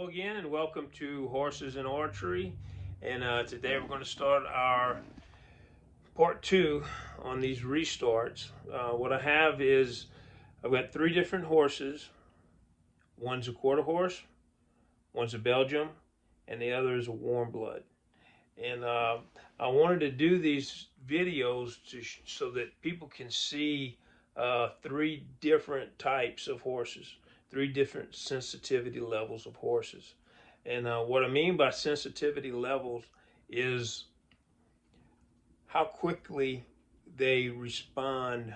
Hello again, and welcome to Horses and Archery. And today we're going to start our part two on these restarts. What I have is I've got three different horses. One's a quarter horse, one's a Belgium, and the other is a warm blood. And I wanted to do these videos so that people can see three different types of horses, three different sensitivity levels of horses. And what I mean by sensitivity levels is how quickly they respond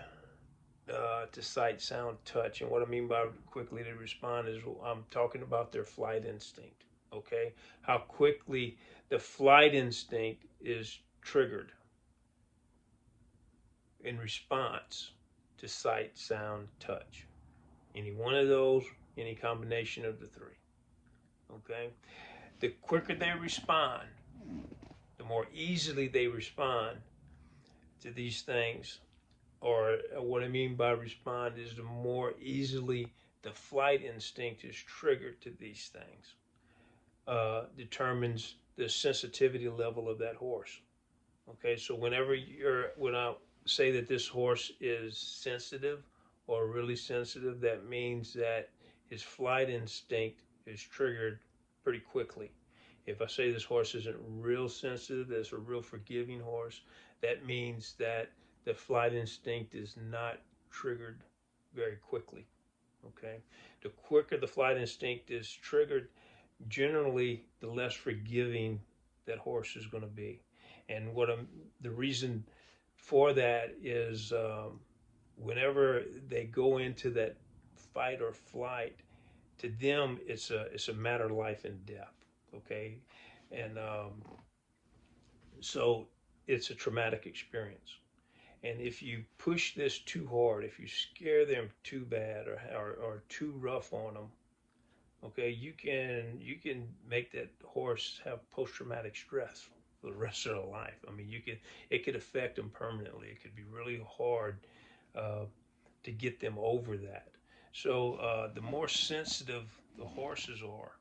to sight, sound, touch. And what I mean by quickly they respond is I'm talking about their flight instinct. Okay, how quickly the flight instinct is triggered in response to sight, sound, touch. Any one of those, any combination of the three. Okay, the quicker they respond, the more easily they respond to these things. Or what I mean by respond is the more easily the flight instinct is triggered to these things, determines the sensitivity level of that horse. Okay, so when I say that this horse is sensitive or really sensitive, that means that his flight instinct is triggered pretty quickly. If I say this horse isn't real sensitive, that's a real forgiving horse, that means that the flight instinct is not triggered very quickly. Okay, the quicker the flight instinct is triggered, generally the less forgiving that horse is going to be. And the reason for that is whenever they go into that fight or flight, to them it's a matter of life and death. Okay, and so it's a traumatic experience. And if you push this too hard, if you scare them too bad or too rough on them, okay, you can make that horse have post-traumatic stress for the rest of their life. I mean, it could affect them permanently. It could be really hard uh, to get them over that. So the more sensitive the horses are,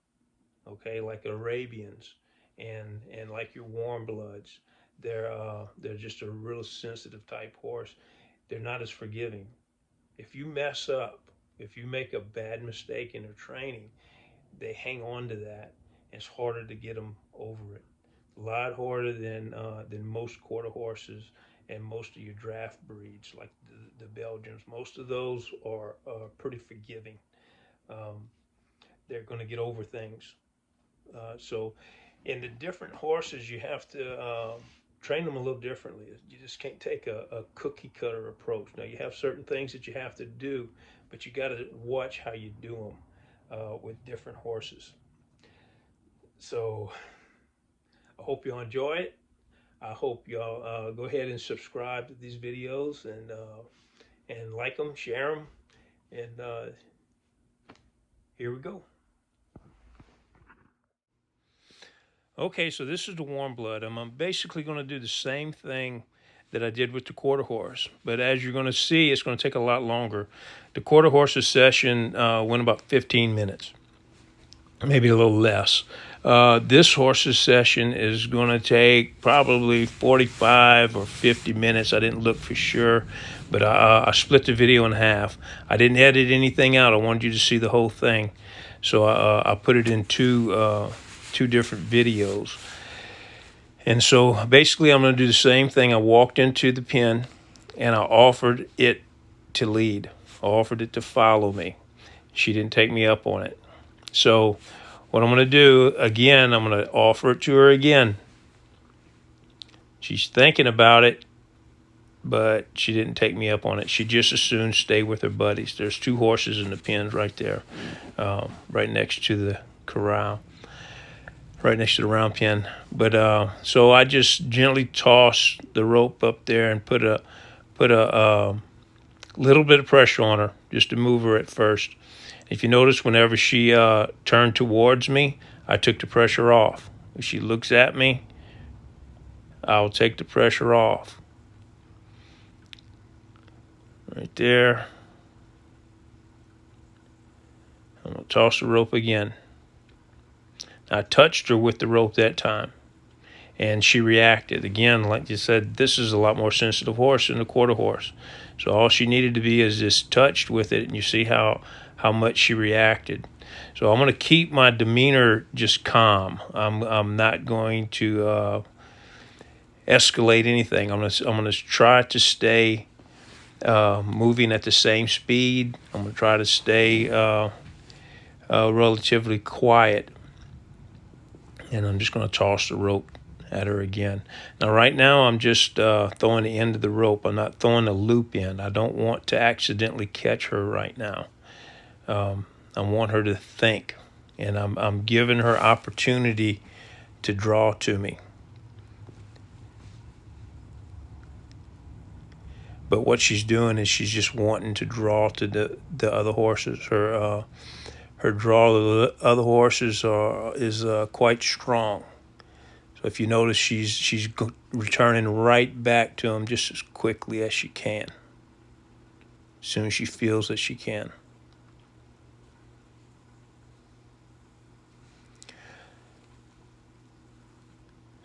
okay, like Arabians and like your warm bloods, they're just a real sensitive type horse. They're not as forgiving. If you mess up, if you make a bad mistake in their training, they hang on to that. It's harder to get them over it. A lot harder than most quarter horses and most of your draft breeds, like the Belgians. Most of those are pretty forgiving. Um, they're going to get over things. So, in the different horses, you have to train them a little differently. You just can't take a cookie cutter approach. Now, you have certain things that you have to do, but you got to watch how you do them with different horses. So, I hope you enjoy it. I hope y'all go ahead and subscribe to these videos and like them, share them, and here we go. Okay, so this is the warm blood. I'm basically going to do the same thing that I did with the quarter horse, but as you're going to see, it's going to take a lot longer. The quarter horse's session went about 15 minutes, maybe a little less. This horse's session is going to take probably 45 or 50 minutes. I didn't look for sure, but I split the video in half. I didn't edit anything out. I wanted you to see the whole thing, so I put it in two different videos. And so basically, I'm going to do the same thing. I walked into the pen and I offered it to lead. I offered it to follow me. She didn't take me up on it. So what I'm going to do, again, I'm going to offer it to her again. She's thinking about it, but she didn't take me up on it. She just as soon stay with her buddies. There's two horses in the pens right there, right next to the corral, right next to the round pen. But so I just gently tossed the rope up there and put a little bit of pressure on her just to move her at first. If you notice, whenever she turned towards me, I took the pressure off. If she looks at me, I'll take the pressure off. Right there. I'm going to toss the rope again. I touched her with the rope that time, and she reacted. Again, like you said, this is a lot more sensitive horse than a quarter horse. So all she needed to be is just touched with it, and you see how much she reacted. So I'm going to keep my demeanor just calm. I'm not going to escalate anything. I'm gonna try to stay moving at the same speed. I'm gonna try to stay relatively quiet, and I'm just gonna toss the rope at her again. Now, right now, I'm just throwing the end of the rope. I'm not throwing the loop in. I don't want to accidentally catch her right now. I want her to think, and I'm giving her opportunity to draw to me. But what she's doing is she's just wanting to draw to the other horses. Her draw to the other horses is quite strong. So if you notice, she's returning right back to them just as quickly as she can, as soon as she feels that she can.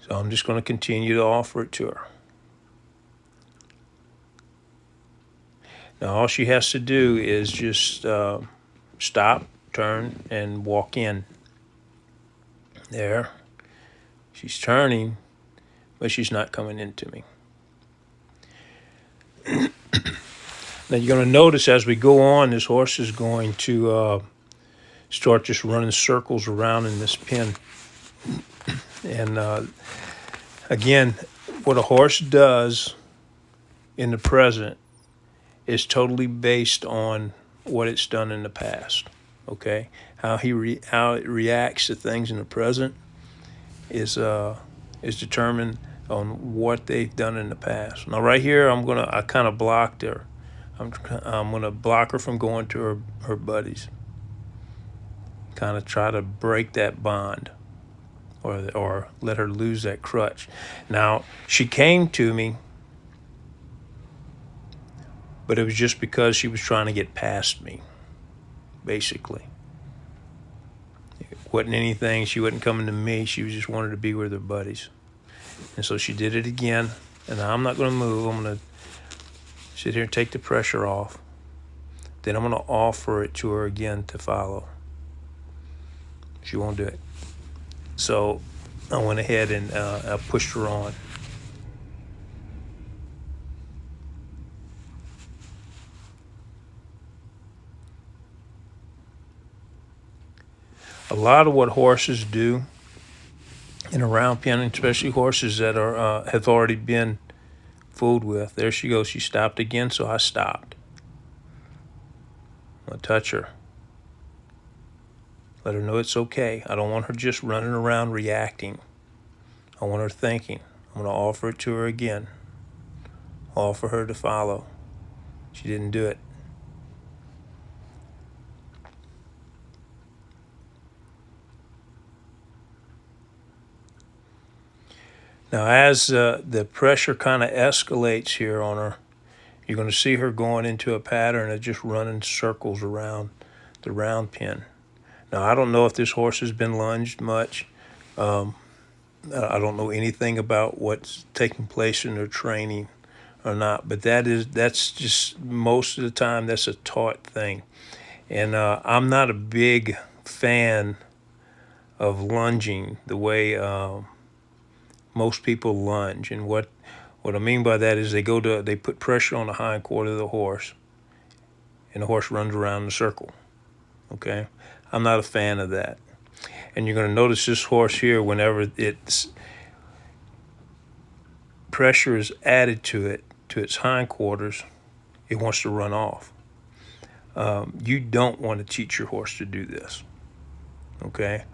So I'm just going to continue to offer it to her. Now all she has to do is just stop, turn, and walk in. There. She's turning, but she's not coming into me. Now you're going to notice as we go on, this horse is going to start just running circles around in this pen. And again, what a horse does in the present is totally based on what it's done in the past. Okay, how it reacts to things in the present is determined on what they've done in the past. Now, right here, I kind of blocked her. I'm gonna block her from going to her buddies. Kind of try to break that bond, or let her lose that crutch. Now, she came to me, but it was just because she was trying to get past me, basically. It wasn't anything. She wasn't coming to me. She just wanted to be with her buddies. And so she did it again. And I'm not going to move. I'm going to sit here and take the pressure off. Then I'm going to offer it to her again to follow. She won't do it. So I went ahead and I pushed her on. A lot of what horses do in a round pen, especially horses that are have already been fooled with. There she goes. She stopped again, so I stopped. I touch her. Let her know it's okay. I don't want her just running around reacting. I want her thinking. I'm going to offer it to her again. Offer her to follow. She didn't do it. Now, as the pressure kind of escalates here on her, you're going to see her going into a pattern of just running circles around the round pen. Now, I don't know if this horse has been lunged much. I don't know anything about what's taking place in their training or not, but that's just most of the time that's a taught thing. And I'm not a big fan of lunging the way most people lunge. And what I mean by that is they put pressure on the hind quarter of the horse, and the horse runs around in a circle. Okay, I'm not a fan of that. And you're going to notice this horse here, whenever its pressure is added to its hindquarters, it wants to run off. You don't want to teach your horse to do this. Okay,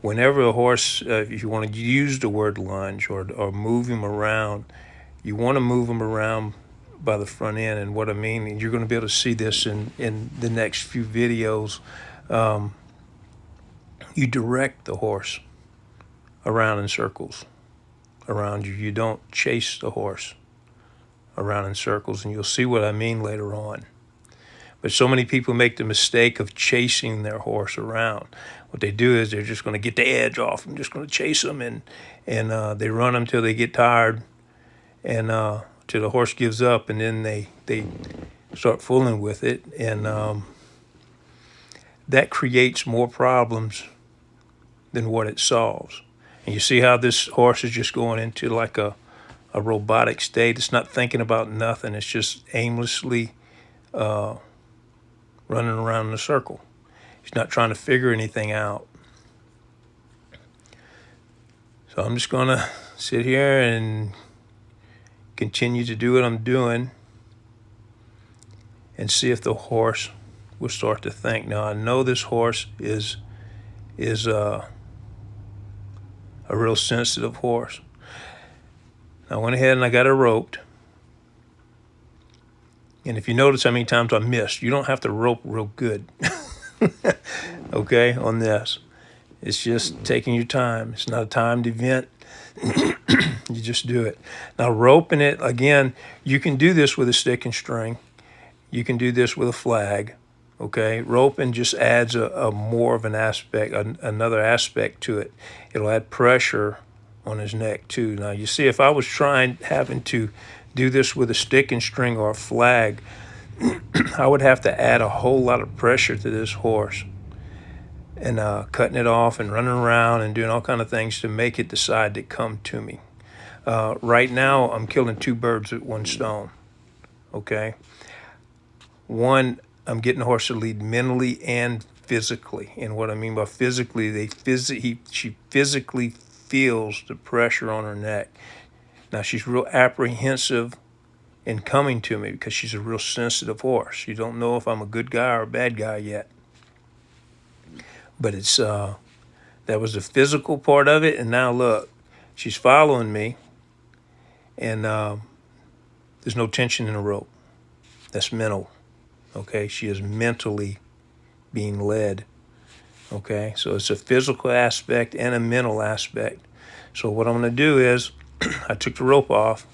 whenever a horse, if you want to use the word lunge or move him around, you want to move him around by the front end. And what I mean, and you're going to be able to see this in the next few videos. You direct the horse around in circles around you. You don't chase the horse around in circles, and you'll see what I mean later on. But so many people make the mistake of chasing their horse around. what they do is they're just going to get the edge off. I'm just going to chase them, and they run them till they get tired, and till the horse gives up, and then they start fooling with it, and that creates more problems than what it solves. And you see how this horse is just going into like a robotic state. It's not thinking about nothing. It's just aimlessly running around in a circle. He's not trying to figure anything out. So I'm just going to sit here and continue to do what I'm doing and see if the horse will start to think. Now, I know this horse is a real sensitive horse. I went ahead and I got her roped. And if you notice how many times I missed, you don't have to rope real good. Okay, on this. It's just taking your time. It's not a timed event. You just do it. Now, roping it, again, you can do this with a stick and string. You can do this with a flag. Okay, roping just adds a more of an aspect, another aspect to it. It'll add pressure on his neck too. Now, you see, if I was having to do this with a stick and string or a flag, I would have to add a whole lot of pressure to this horse, and cutting it off and running around and doing all kind of things to make it decide to come to me. Right now, I'm killing two birds with one stone. Okay, one, I'm getting the horse to lead mentally and physically. And what I mean by physically, she physically feels the pressure on her neck. Now, she's real apprehensive in coming to me because she's a real sensitive horse. You don't know if I'm a good guy or a bad guy yet. But it's that was the physical part of it. And now look, she's following me, and there's no tension in the rope. That's mental. Okay, she is mentally being led. Okay, so it's a physical aspect and a mental aspect. So what I'm going to do is, I took the rope off.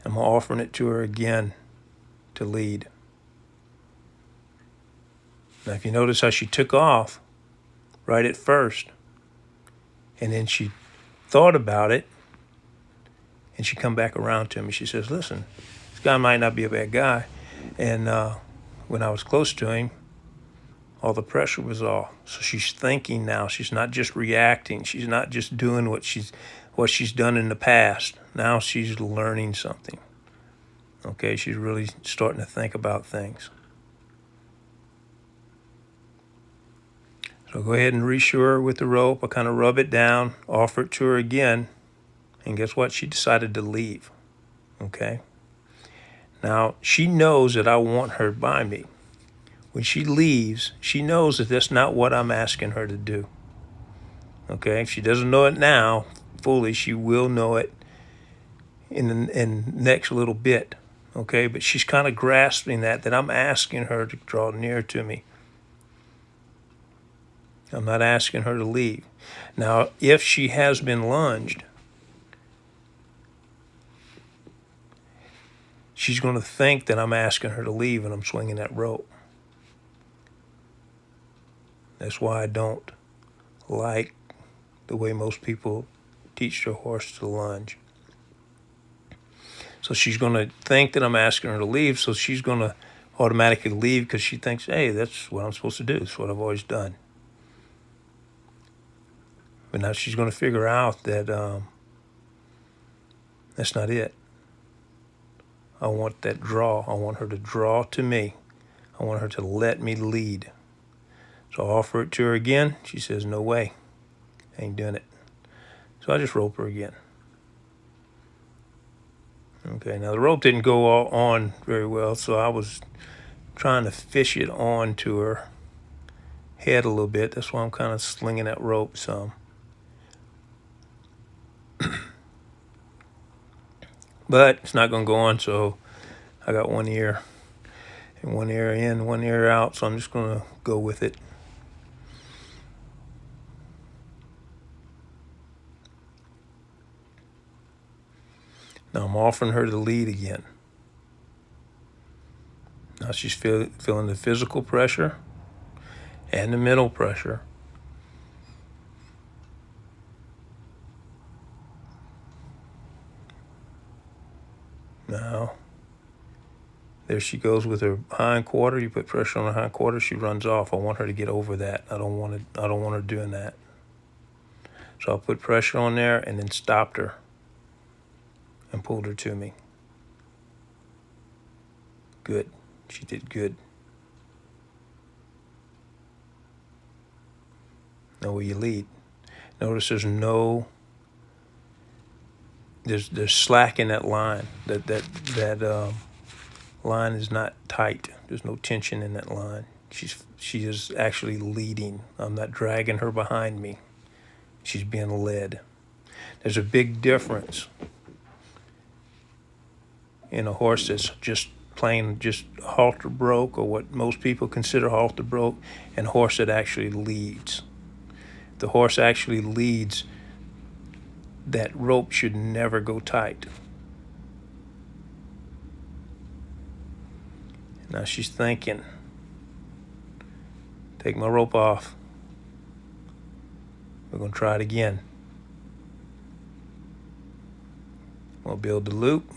I'm offering it to her again to lead. Now, if you notice how she took off right at first, and then she thought about it, and she come back around to me. She says, listen, this guy might not be a bad guy. And when I was close to him, all the pressure was off. So she's thinking now. She's not just reacting. She's not just doing what she's done in the past. Now she's learning something. Okay, she's really starting to think about things. So go ahead and reassure her with the rope. I kind of rub it down, offer it to her again, and guess what? She decided to leave. Okay. Now, she knows that I want her by me. When she leaves, she knows that that's not what I'm asking her to do. Okay? If she doesn't know it now fully, she will know it in the next little bit. Okay? But she's kind of grasping that I'm asking her to draw near to me. I'm not asking her to leave. Now, if she has been lunged, she's going to think that I'm asking her to leave and I'm swinging that rope. That's why I don't like the way most people teach their horse to lunge. So she's going to think that I'm asking her to leave, so she's going to automatically leave because she thinks, hey, that's what I'm supposed to do. That's what I've always done. But now she's going to figure out that that's not it. I want that draw. I want her to draw to me. I want her to let me lead. So I offer it to her again. She says, no way. I ain't doing it. So I just rope her again. Okay, now the rope didn't go on very well, so I was trying to fish it on to her head a little bit. That's why I'm kind of slinging that rope some. But it's not going to go on, so I got one ear. And one ear in, one ear out, so I'm just going to go with it. Now I'm offering her to lead again. Now she's feeling the physical pressure and the mental pressure. There she goes with her hind quarter. You put pressure on her hind quarter, she runs off. I want her to get over that. I don't want her doing that. So I put pressure on there and then stopped her and pulled her to me. Good. She did good. Now where you lead. Notice there's slack in that line. That line is not tight. There's no tension in that line. She is actually leading. I'm not dragging her behind me. She's being led. There's a big difference in a horse that's just halter broke, or what most people consider halter broke, and a horse that actually leads. The horse actually leads. That rope should never go tight. Now she's thinking, take my rope off. We're going to try it again. We'll build the loop.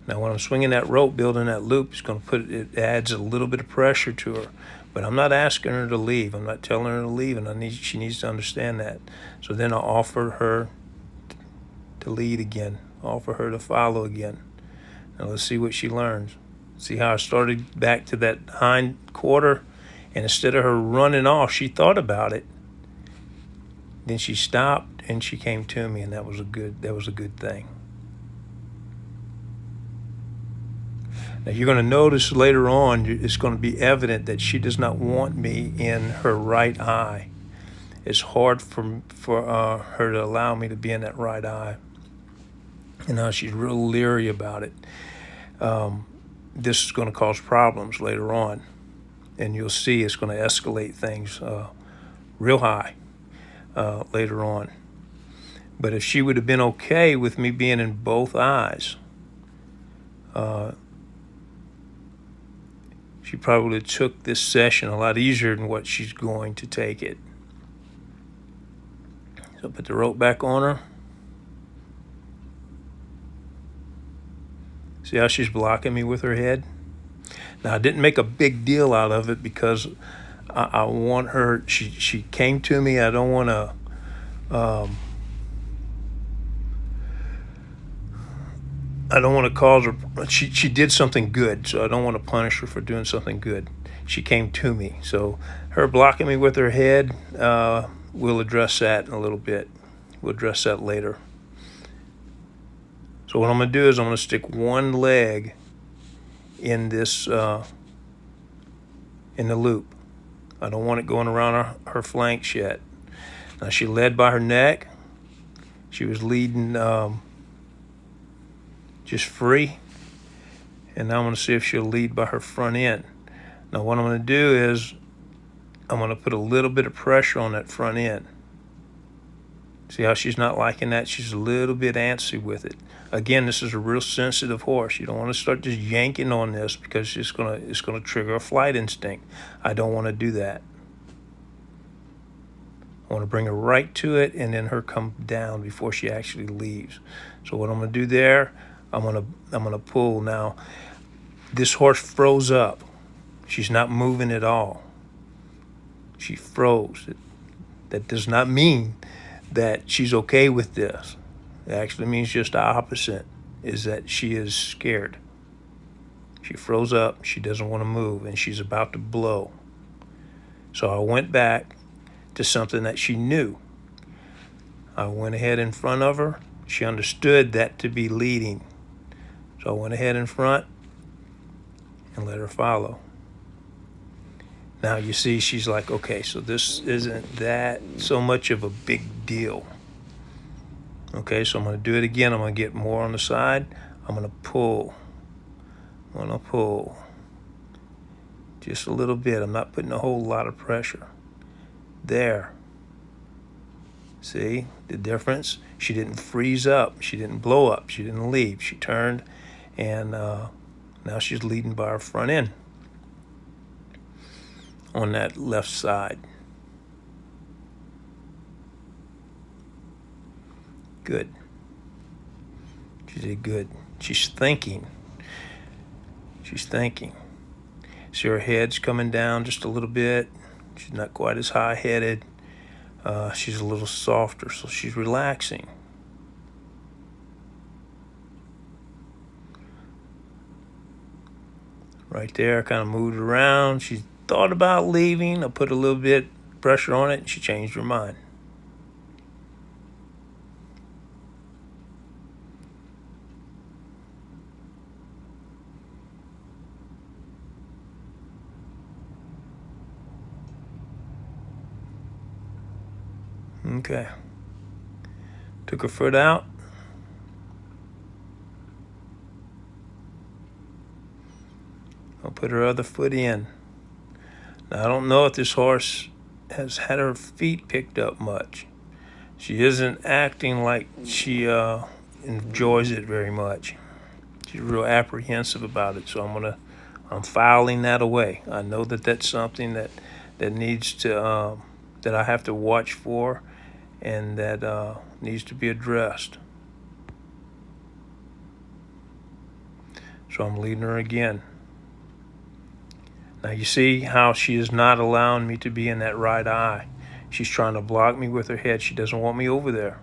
Now when I'm swinging that rope, building that loop, it adds a little bit of pressure to her. But I'm not asking her to leave. I'm not telling her to leave, and she needs to understand that. So then I'll offer her to lead again. Offer her to follow again. Now let's see what she learns. See how I started back to that hind quarter, and instead of her running off, she thought about it. Then she stopped and she came to me, and that was a good thing. Now you're going to notice later on, it's going to be evident that she does not want me in her right eye. It's hard for her to allow me to be in that right eye. And now she's real leery about it. This is going to cause problems later on. And you'll see it's going to escalate things real high later on. But if she would have been okay with me being in both eyes, she probably took this session a lot easier than what she's going to take it. So put the rope back on her. See how she's blocking me with her head? Now, I didn't make a big deal out of it because I want her, she came to me. I don't want to, cause her, she did something good, so I don't want to punish her for doing something good. She came to me. So her blocking me with her head, we'll address that in a little bit. We'll address that later. So what I'm going to do is I'm going to stick one leg in this, in the loop. I don't want it going around her flanks yet. Now she led by her neck. She was leading just free. And now I'm going to see if she'll lead by her front end. Now what I'm going to do is I'm going to put a little bit of pressure on that front end. See how she's not liking that? She's a little bit antsy with it. Again, this is a real sensitive horse. You don't want to start just yanking on this because it's gonna trigger a flight instinct. I don't want to do that. I want to bring her right to it and then her come down before she actually leaves. So what I'm gonna do there, I'm gonna pull. Now, this horse froze up. She's not moving at all. She froze. That does not mean that she's okay with this. It actually means just the opposite, is that she is scared. She froze up, she doesn't want to move, and she's about to blow. So I went back to something that she knew. I went ahead in front of her. She understood that to be leading. So I went ahead in front and let her follow. Now you see she's like, okay, so this isn't that so much of a big deal. Okay, so I'm going to do it again. I'm going to get more on the side. I'm going to pull. I'm going to pull just a little bit. I'm not putting a whole lot of pressure. There. See the difference? She didn't freeze up. She didn't blow up. She didn't leave. She turned, and now she's leading by her front end on that left side. Good. She did good. She's thinking. She's thinking. See her head's coming down just a little bit. She's not quite as high-headed. She's a little softer, so she's relaxing. Right there, I kind of moved around. She thought about leaving. I put a little bit pressure on it, and she changed her mind. Okay. Took her foot out. I'll put her other foot in. Now, I don't know if this horse has had her feet picked up much. She isn't acting like she enjoys it very much. She's real apprehensive about it, so I'm filing that away. I know that that's something that needs to that I have to watch for, and that needs to be addressed. So I'm leading her again. Now you see how she is not allowing me to be in that right eye. She's trying to block me with her head. She doesn't want me over there.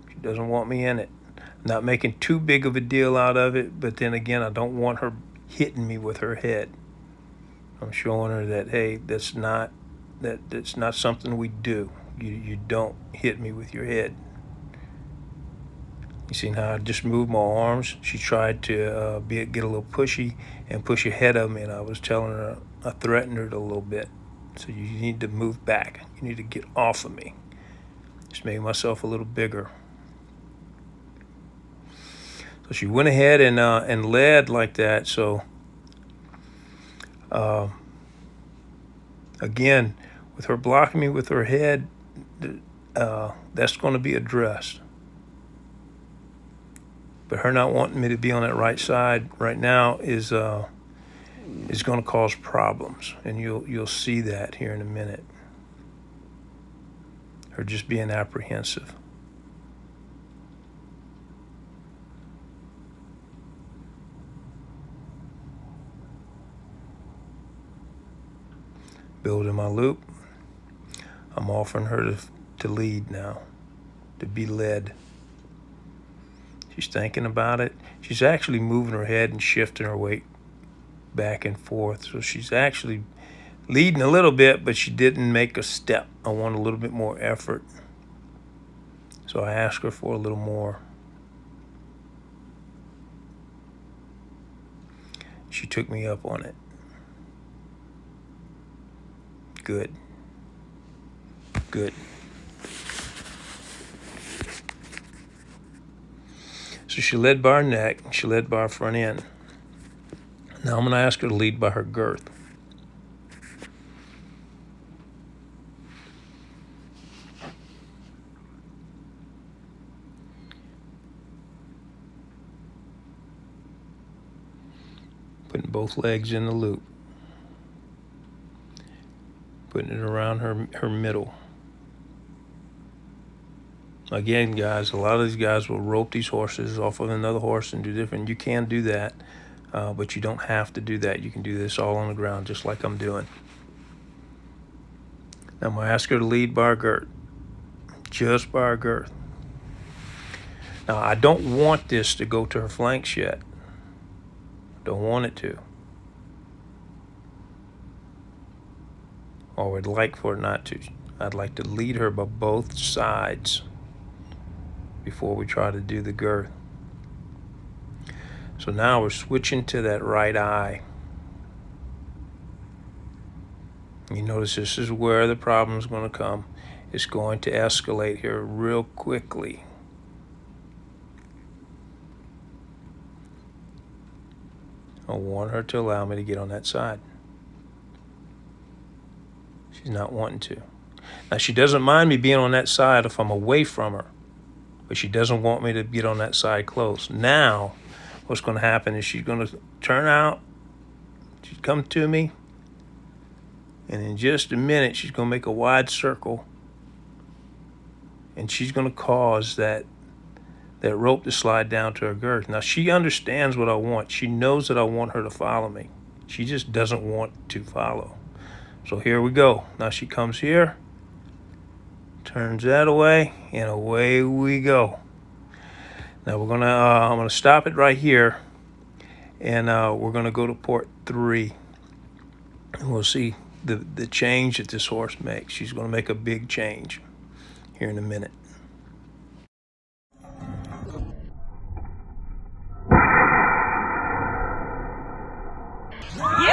She doesn't want me in it. I'm not making too big of a deal out of it, but then again, I don't want her hitting me with her head. I'm showing her that, hey, that's not something we do. You don't hit me with your head. You see how I just moved my arms? She tried to get a little pushy and push ahead of me, and I was telling her, I threatened her a little bit. So you need to move back. You need to get off of me. Just made myself a little bigger. So she went ahead and led like that. So again, with her blocking me with her head, that's going to be addressed. But her not wanting me to be on that right side right now is going to cause problems, and you'll see that here in a minute. Her just being apprehensive. Building my loop. I'm offering her to lead now, to be led. She's thinking about it. She's actually moving her head and shifting her weight back and forth. So she's actually leading a little bit, but she didn't make a step. I want a little bit more effort. So I asked her for a little more. She took me up on it. Good. Good. So she led by her neck, she led by her front end. Now I'm going to ask her to lead by her girth. Putting both legs in the loop. Putting it around her middle. Again, guys, a lot of these guys will rope these horses off of another horse and do different. You can do that, but you don't have to do that. You can do this all on the ground, just like I'm doing. Now I'm going to ask her to lead by her girth, just by her girth. Now, I don't want this to go to her flanks yet. Don't want it to. Or would like for it not to. I'd like to lead her by both sides before we try to do the girth. So now we're switching to that right eye. You notice this is where the problem is going to come. It's going to escalate here real quickly. I want her to allow me to get on that side. She's not wanting to. Now, she doesn't mind me being on that side if I'm away from her, but she doesn't want me to get on that side close. Now, what's going to happen is she's going to turn out. She's come to me, and in just a minute, she's going to make a wide circle, and she's going to cause that that rope to slide down to her girth. Now she understands what I want. She knows that I want her to follow me. She just doesn't want to follow. So here we go. Now she comes here, turns that away, and away we go. Now we're gonna, I'm gonna stop it right here, and we're gonna go to port 3. And we'll see the change that this horse makes. She's gonna make a big change here in a minute. Yeah!